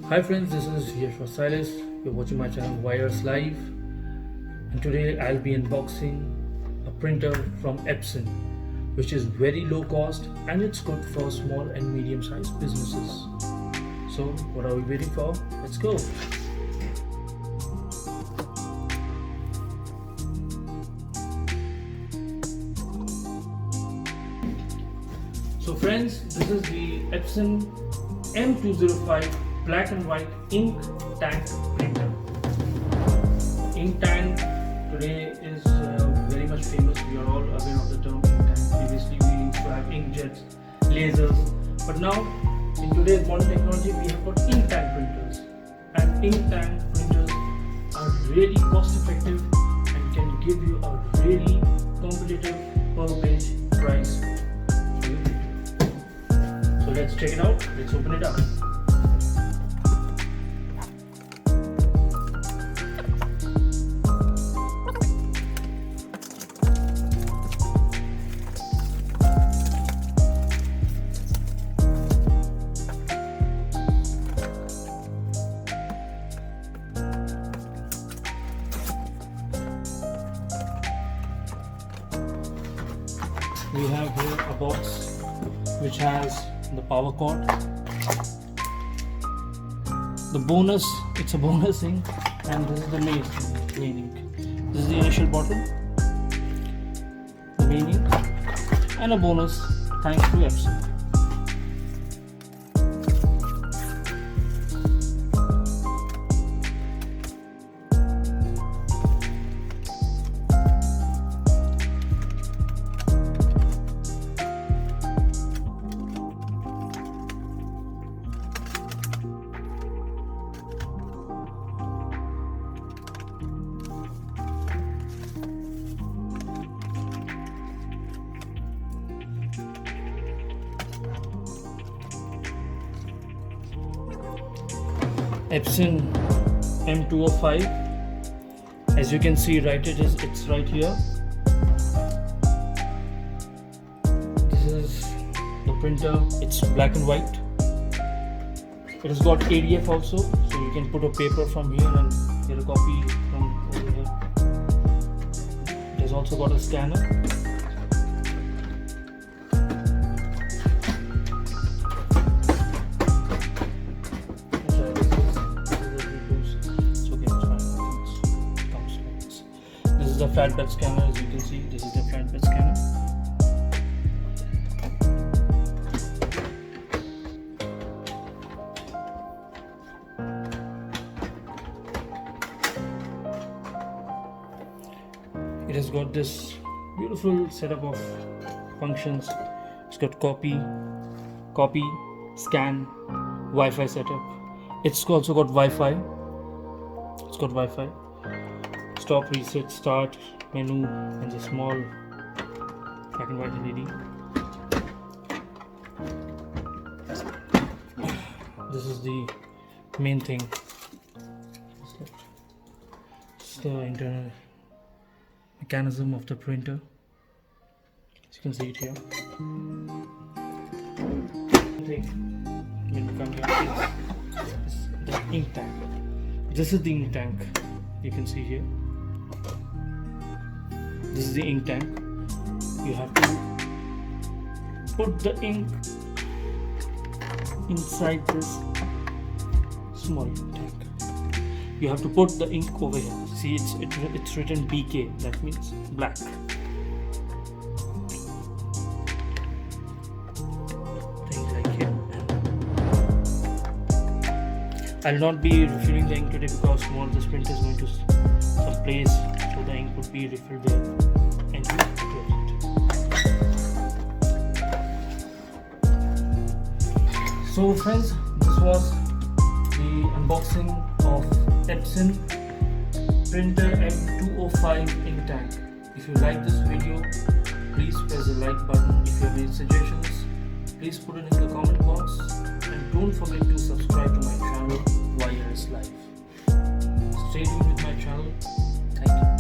Hi friends, this is Yashwa Silas. You're watching my channel Wires Live, and today I'll be unboxing a printer from EPSON, which is very low cost and it's good for small and medium sized businesses. So what are we waiting for? Let's go. So friends, this is the EPSON M205 black and white InkTank printer. InkTank today is very much famous. We are all aware of the term InkTank. Previously we used to have inkjets, lasers, but now in today's modern technology we have got InkTank printers, and InkTank printers are really cost effective and can give you a really competitive per page price. So let's check it out. Let's open it up. We have here a box which has the power cord. The bonus, it's a bonus ink, and this is the main ink. This is the initial bottle, the main ink, and a bonus thanks to EPSON. EPSON M205, as you can see, it's right here. This is the printer. It's black and white. It has got ADF also, so you can put a paper from here and get a copy from over here. It has also got a scanner. This is the flatbed scanner. As you can see, this is the flatbed scanner. It has got this beautiful setup of functions. It's got copy, scan, Wi-Fi setup. It's also got Wi-Fi. Stop, reset, start, menu, and the small black and white LED. This is the main thing. It's the internal mechanism of the printer. As you can see it here. When we come here, it's the ink tank. This is the ink tank. You can see here. This is the ink tank. You have to put the ink inside this small tank. You have to put the ink over here. See, it's written BK. That means black. Things like here. I'll not be refilling the ink today because more of this printer is going to some place, so the ink would be refilled there and you close it. So friends, this was the unboxing of EPSON printer M205 InkTank. If you like this video, please press the like button. If you have any suggestions, please put it in the comment box, and don't forget to subscribe to my channel Wires Live. Stay tuned with my channel. Thank you.